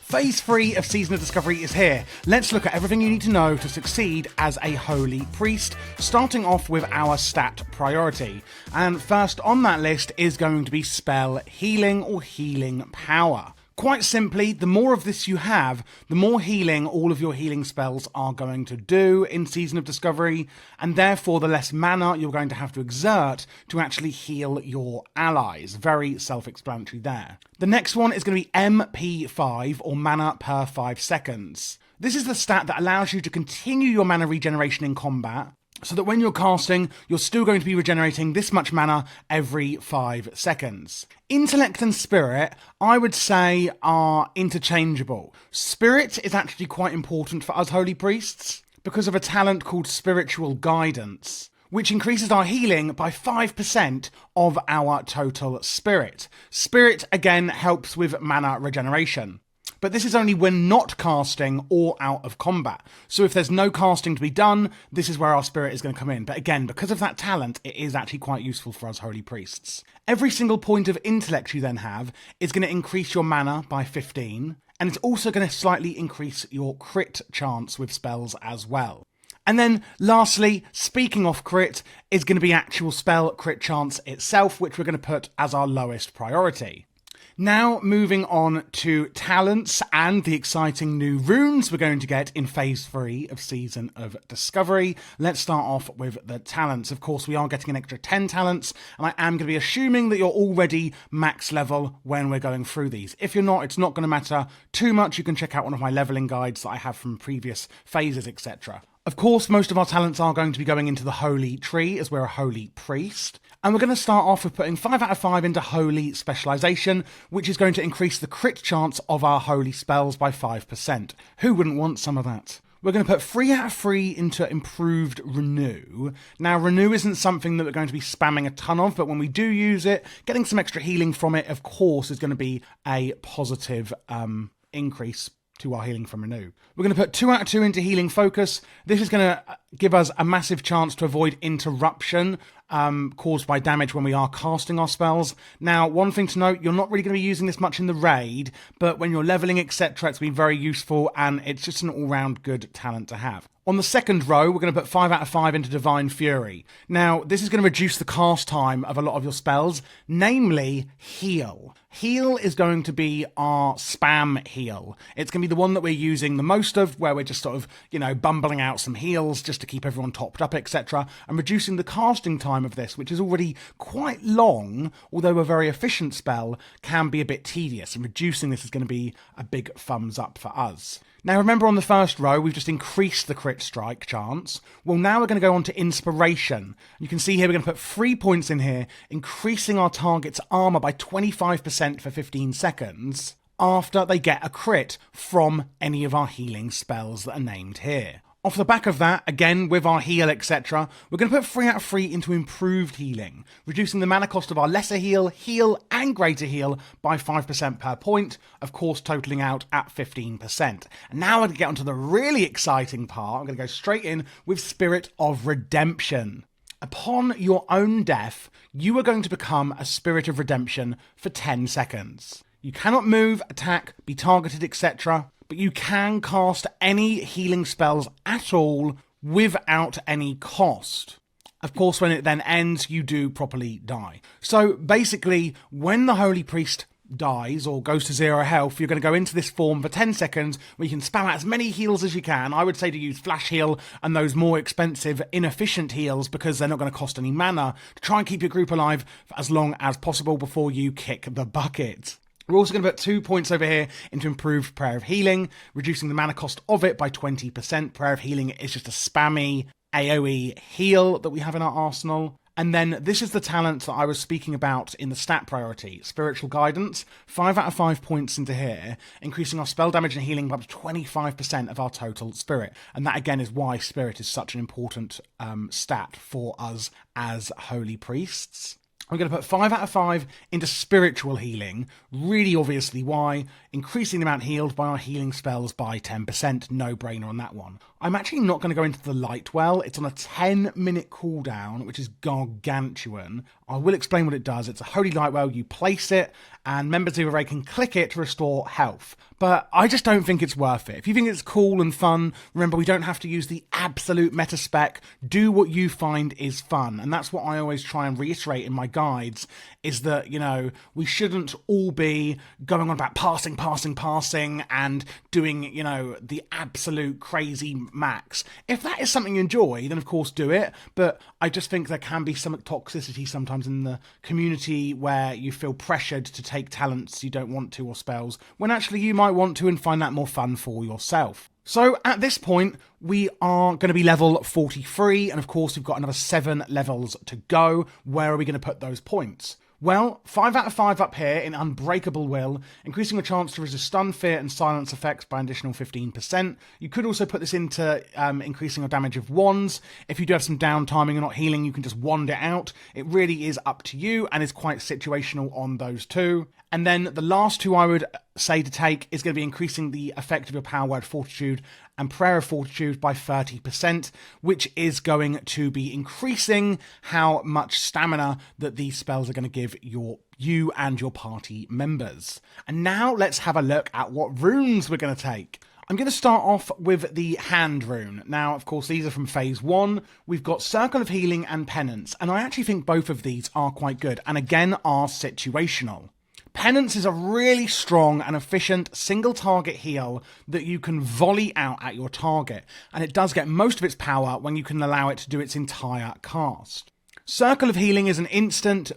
Phase 3 of Season of Discovery is here. Let's look at everything you need to know to succeed as a holy priest, starting off with our stat priority. And first on that list is going to be spell healing or healing power. Quite simply, the more of this you have, the more healing all of your healing spells are going to do in Season of Discovery, and therefore the less mana you're going to have to exert to actually heal your allies. Very self-explanatory there. The next one is going to be MP5, or mana per 5 seconds. This is the stat that allows you to continue your mana regeneration in combat, so that when you're casting, you're still going to be regenerating this much mana every 5 seconds. Intellect and Spirit, I would say, are interchangeable. Spirit is actually quite important for us Holy Priests because of a talent called Spiritual Guidance, which increases our healing by 5% of our total Spirit. Spirit, again, helps with mana regeneration. But this is only when not casting or out of combat. So if there's no casting to be done, this is where our spirit is going to come in. But again, because of that talent, it is actually quite useful for us holy priests. Every single point of intellect you then have is going to increase your mana by 15. And it's also going to slightly increase your crit chance with spells as well. And then lastly, speaking of crit, is going to be actual spell crit chance itself, which we're going to put as our lowest priority. Now moving on to talents and the exciting new runes we're going to get in Phase 3 of Season of Discovery. Let's start off with the talents. Of course, we are getting an extra 10 talents, and I am going to be assuming that you're already max level when we're going through these. If you're not, it's not going to matter too much. You can check out one of my leveling guides that I have from previous phases, etc. Of course, most of our talents are going to be going into the Holy Tree, as we're a Holy Priest. And we're going to start off with putting 5 out of 5 into Holy Specialization, which is going to increase the crit chance of our Holy spells by 5%. Who wouldn't want some of that? We're going to put 3 out of 3 into Improved Renew. Now, Renew isn't something that we're going to be spamming a ton of, but when we do use it, getting some extra healing from it, of course, is going to be a positive increase to our healing from Renew. We're going to put 2 out of 2 into Healing Focus. This is going to give us a massive chance to avoid interruption caused by damage when we are casting our spells. Now, one thing to note, you're not really going to be using this much in the raid, but when you're leveling, etc., it's been very useful, and it's just an all-round good talent to have. On the second row, we're going to put 5 out of 5 into Divine Fury. Now, this is going to reduce the cast time of a lot of your spells, namely Heal. Heal is going to be our spam heal. It's going to be the one that we're using the most of, where we're just sort of, bumbling out some heals just to keep everyone topped up, etc. And reducing the casting time of this, which is already quite long, although a very efficient spell, can be a bit tedious. And reducing this is going to be a big thumbs up for us. Now remember, on the first row, we've just increased the crit strike chance. Well, now we're going to go on to Inspiration. You can see here we're going to put 3 points in here, increasing our target's armor by 25% for 15 seconds after they get a crit from any of our healing spells that are named here. Off the back of that, again with our heal, etc., we're going to put 3 out of 3 into Improved Healing, reducing the mana cost of our lesser heal, and greater heal by 5% per point, of course totaling out at 15%. And now we're going to get onto the really exciting part. I'm going to go straight in with Spirit of Redemption. Upon your own death, you are going to become a Spirit of Redemption for 10 seconds. You cannot move, attack, be targeted, etc., but you can cast any healing spells at all without any cost. Of course, when it then ends, you do properly die. So basically, when the Holy Priest dies or goes to 0 health, you're going to go into this form for 10 seconds where you can spam out as many heals as you can. I would say to use Flash Heal and those more expensive, inefficient heals, because they're not going to cost any mana, to try and keep your group alive for as long as possible before you kick the bucket. We're also going to put 2 points over here into Improved Prayer of Healing, reducing the mana cost of it by 20%. Prayer of Healing is just a spammy AoE heal that we have in our arsenal. And then this is the talent that I was speaking about in the stat priority, Spiritual Guidance. 5 out of 5 points into here, increasing our spell damage and healing by up to 25% of our total spirit. And that again is why spirit is such an important stat for us as holy priests. I'm going to put 5 out of 5 into Spiritual Healing. Really obviously why. increasing the amount healed by our healing spells by 10%. No brainer on that one. I'm actually not going to go into the light well. It's on a 10-minute cooldown, which is gargantuan. I will explain what it does. It's a holy light well. You place it, and members of your raid can click it to restore health. But I just don't think it's worth it. If you think it's cool and fun, remember, we don't have to use the absolute meta spec. Do what you find is fun. And that's what I always try and reiterate in my guides, is that, you know, we shouldn't all be going on about passing, and doing, you know, the absolute crazy max. If that is something you enjoy, then of course do it. But I just think there can be some toxicity sometimes in the community where you feel pressured to take talents you don't want to or spells, when actually you might want to and find that more fun for yourself. So at this point, we are going to be level 43, and of course we've got another 7 levels to go. Where are we going to put those points? Well, 5 out of 5 up here in Unbreakable Will, increasing your chance to resist stun, fear, and silence effects by an additional 15%. You could also put this into increasing your damage of wands. If you do have some downtime and you're not healing, you can just wand it out. It really is up to you and is quite situational on those two. And then the last two I would say to take is going to be increasing the effect of your power word Fortitude and Prayer of Fortitude by 30%, which is going to be increasing how much stamina that these spells are going to give you and your party members. And now let's have a look at what runes we're going to take. I'm going to start off with the Hand rune. Now, of course, these are from Phase 1. We've got Circle of Healing and Penance, and I actually think both of these are quite good, and again are situational. Penance is a really strong and efficient single target heal that you can volley out at your target, and it does get most of its power when you can allow it to do its entire cast. Circle of Healing is an instant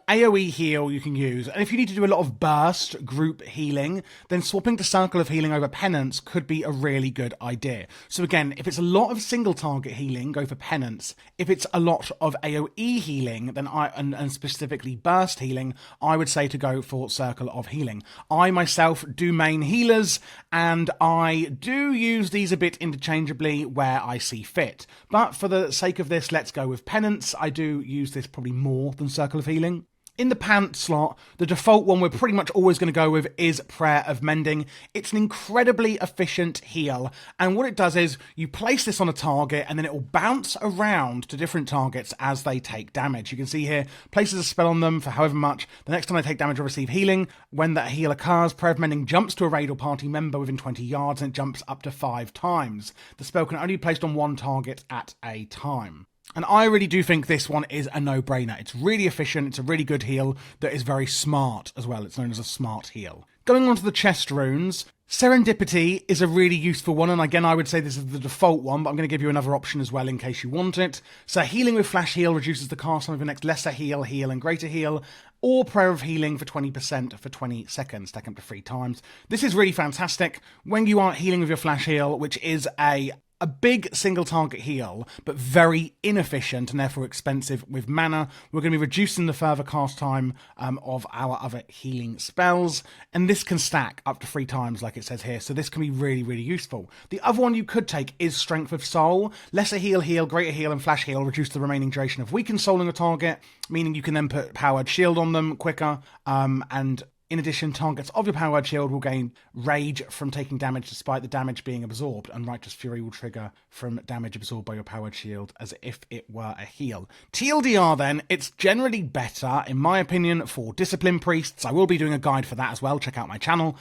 AoE heal you can use, and if you need to do a lot of burst group healing, then swapping to Circle of Healing over Penance could be a really good idea. So again, if it's a lot of single target healing, go for Penance. If it's a lot of AoE healing, then and specifically burst healing, I would say to go for Circle of Healing. I myself do main healers, and I do use these a bit interchangeably where I see fit. But for the sake of this, let's go with Penance. I do use this probably more than Circle of Healing. In the Pant slot, the default one we're pretty much always going to go with is Prayer of Mending. It's an incredibly efficient heal, and what it does is you place this on a target and then it will bounce around to different targets as they take damage. You can see here, places a spell on them for however much. The next time they take damage or receive healing, when that heal occurs, Prayer of Mending jumps to a raid or party member within 20 yards and it jumps up to 5 times. The spell can only be placed on one target at a time. And I really do think this one is a no-brainer. It's really efficient, it's a really good heal that is very smart as well. It's known as a smart heal. Going on to the chest runes, Serendipity is a really useful one, and again I would say this is the default one, but I'm going to give you another option as well in case you want it. So Healing with Flash Heal reduces the cast time of your next Lesser Heal, Heal and Greater Heal, or Prayer of Healing for 20% for 20 seconds, taken up to 3 times. This is really fantastic when you are healing with your Flash Heal, which is a big single target heal, but very inefficient and therefore expensive with mana. We're going to be reducing the further cast time of our other healing spells, and this can stack up to 3 times like it says here, so this can be really, really useful. The other one you could take is Strength of Soul. Lesser Heal, Heal, Greater Heal and Flash Heal reduce the remaining duration of weakened soul on a target, meaning you can then put Powered Shield on them quicker, and in addition, targets of your Powered Shield will gain Rage from taking damage despite the damage being absorbed, and Righteous Fury will trigger from damage absorbed by your Powered Shield as if it were a heal. TLDR then, it's generally better, in my opinion, for Discipline Priests. I will be doing a guide for that as well, check out my channel,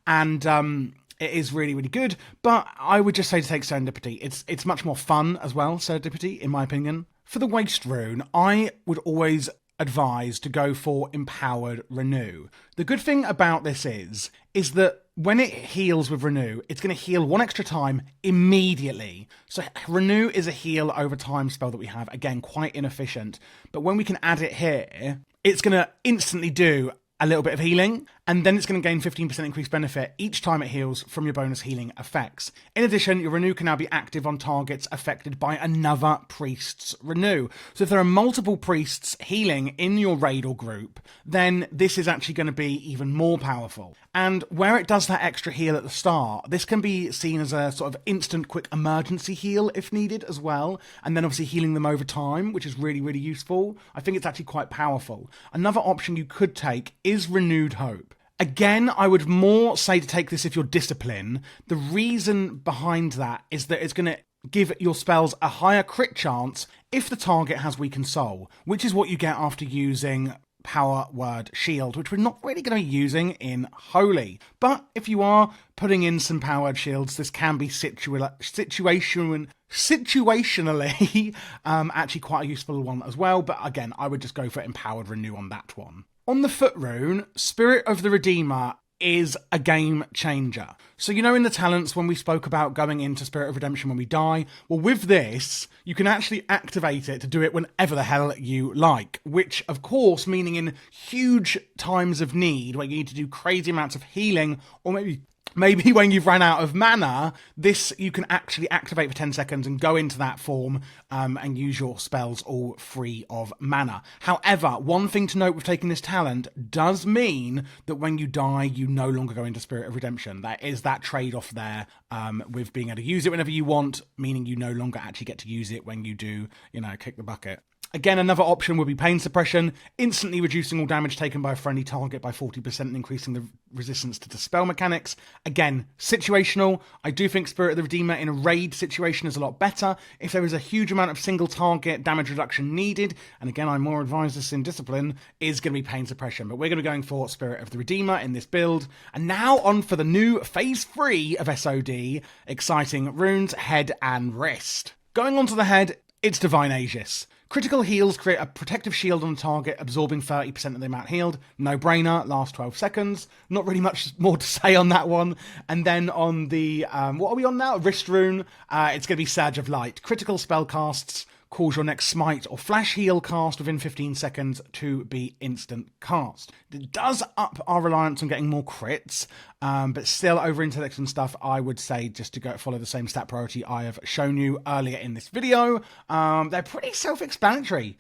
and it is really, really good, but I would just say to take Serendipity. It's much more fun as well, Serendipity, in my opinion. For the Waste Rune, I would always advised to go for Empowered Renew. The good thing about this is that when it heals with Renew, it's going to heal 1 extra time immediately. So Renew is a heal over time spell that we have, again, quite inefficient. But when we can add it here, it's going to instantly do a little bit of healing, and then it's going to gain 15% increased benefit each time it heals from your bonus healing effects. In addition, your Renew can now be active on targets affected by another priest's Renew. So if there are multiple priests healing in your raid or group, then this is actually going to be even more powerful. And where it does that extra heal at the start, this can be seen as a sort of instant quick emergency heal if needed as well, and then obviously healing them over time, which is really, really useful. I think it's actually quite powerful. Another option you could take is Renewed Hope. Again, I would more say to take this if you're discipline. The reason behind that is that it's going to give your spells a higher crit chance if the target has weakened soul, which is what you get after using Power Word Shield, which we're not really going to be using in Holy. But if you are putting in some Power Word Shields, this can be situationally actually quite a useful one as well. But again, I would just go for Empowered Renew on that one. On the foot rune, Spirit of the Redeemer is a game changer. So you know in the talents when we spoke about going into Spirit of Redemption when we die, well with this, you can actually activate it to do it whenever the hell you like, which of course meaning in huge times of need where you need to do crazy amounts of healing or maybe when you've run out of mana, this you can actually activate for 10 seconds and go into that form and use your spells all free of mana. However, one thing to note with taking this talent does mean that when you die, you no longer go into Spirit of Redemption. There is that trade-off there with being able to use it whenever you want, meaning you no longer actually get to use it when you do, kick the bucket. Again, another option would be Pain Suppression, instantly reducing all damage taken by a friendly target by 40% and increasing the resistance to dispel mechanics. Again, situational. I do think Spirit of the Redeemer in a raid situation is a lot better if there is a huge amount of single target damage reduction needed. And again, I'm more advised this in Discipline is going to be Pain Suppression, but we're going to be going for Spirit of the Redeemer in this build. And now on for the new Phase 3 of SoD, exciting runes, head and wrist. Going on to the head, it's Divine Aegis. Critical heals create a protective shield on the target, absorbing 30% of the amount healed. No brainer, last 12 seconds. Not really much more to say on that one. And then on the, what are we on now? Wrist rune. It's going to be Surge of Light. Critical spell casts cause your next smite or flash heal cast within 15 seconds to be instant cast. It does up our reliance on getting more crits, but still over intellect and stuff, I would say just to go follow the same stat priority I have shown you earlier in this video. They're pretty self-explanatory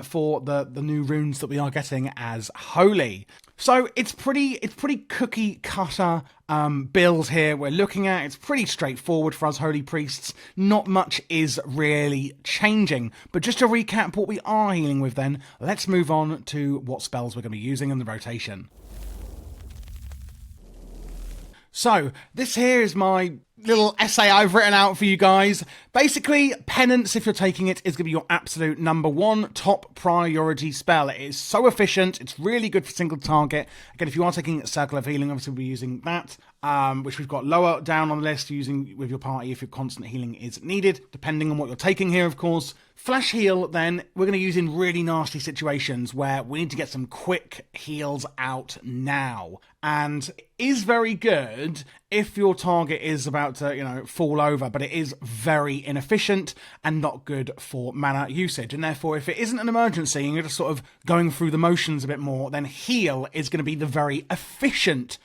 for the new runes that we are getting as Holy. So it's pretty cookie cutter build here we're looking at. It's pretty straightforward for us Holy Priests. Not much is really changing. But just to recap what we are healing with then, let's move on to what spells we're going to be using in the rotation. So, this here is my little essay I've written out for you guys. Basically, Penance, if you're taking it, is going to be your absolute number one top priority spell. It is so efficient. It's really good for single target. Again, if you are taking Circle of Healing, obviously we'll be using that, which we've got lower down on the list, using with your party if your constant healing is needed, depending on what you're taking here, of course. Flash Heal, then, we're going to use in really nasty situations where we need to get some quick heals out now. And it is very good if your target is about to, fall over, but it is very inefficient and not good for mana usage. And therefore, if it isn't an emergency and you're just sort of going through the motions a bit more, then Heal is going to be the very efficient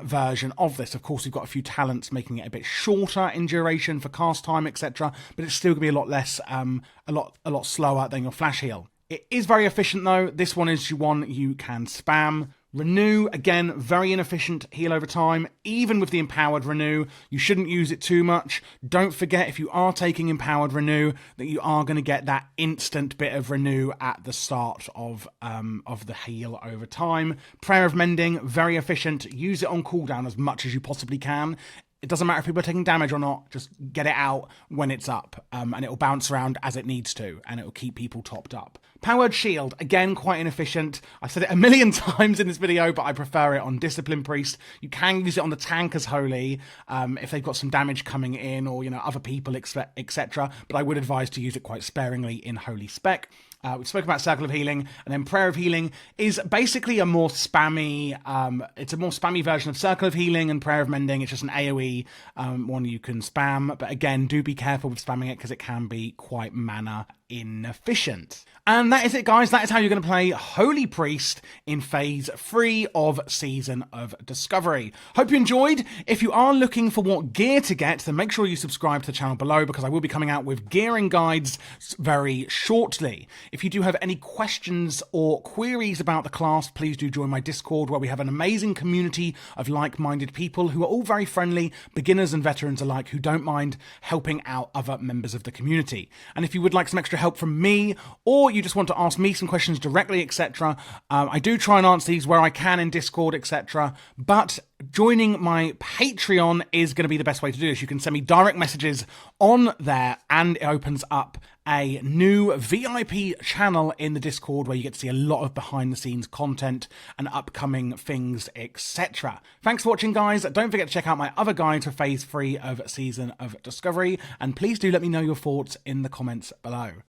version of this. Of course, we've got a few talents making it a bit shorter in duration for cast time, etc., but it's still going to be a lot less, a lot slower than your Flash Heal. It is very efficient though. This one is one you can spam. Renew, again, very inefficient heal over time. Even with the Empowered Renew, you shouldn't use it too much. Don't forget, if you are taking Empowered Renew, that you are going to get that instant bit of Renew at the start of the heal over time. Prayer of Mending, very efficient. Use it on cooldown as much as you possibly can. It doesn't matter if people are taking damage or not, just get it out when it's up, and it will bounce around as it needs to, and it will keep people topped up. Powered Shield, again, quite inefficient. I've said it a million times in this video, but I prefer it on Discipline Priest. You can use it on the tank as Holy, if they've got some damage coming in, or, other people, etc. But I would advise to use it quite sparingly in Holy Spec. We've spoken about Circle of Healing, and then Prayer of Healing is basically a more spammy, it's a more spammy version of Circle of Healing and Prayer of Mending. It's just an AoE one you can spam, but again, do be careful with spamming it because it can be quite mana inefficient. And that is it, guys. That is how you're going to play Holy Priest in Phase 3 of Season of Discovery. Hope you enjoyed. If you are looking for what gear to get, then make sure you subscribe to the channel below, because I will be coming out with gearing guides very shortly. If you do have any questions or queries about the class, please do join my Discord, where we have an amazing community of like-minded people who are all very friendly, beginners and veterans alike, who don't mind helping out other members of the community. And if you would like some extra extra help from me, or you just want to ask me some questions directly, etc., I do try and answer these where I can in Discord, etc., but joining my Patreon is going to be the best way to do this. You can send me direct messages on there, and it opens up a new VIP channel in the Discord where you get to see a lot of behind the scenes content and upcoming things, etc. Thanks for watching, guys. Don't forget to check out my other guides for Phase 3 of Season of Discovery, and please do let me know your thoughts in the comments below.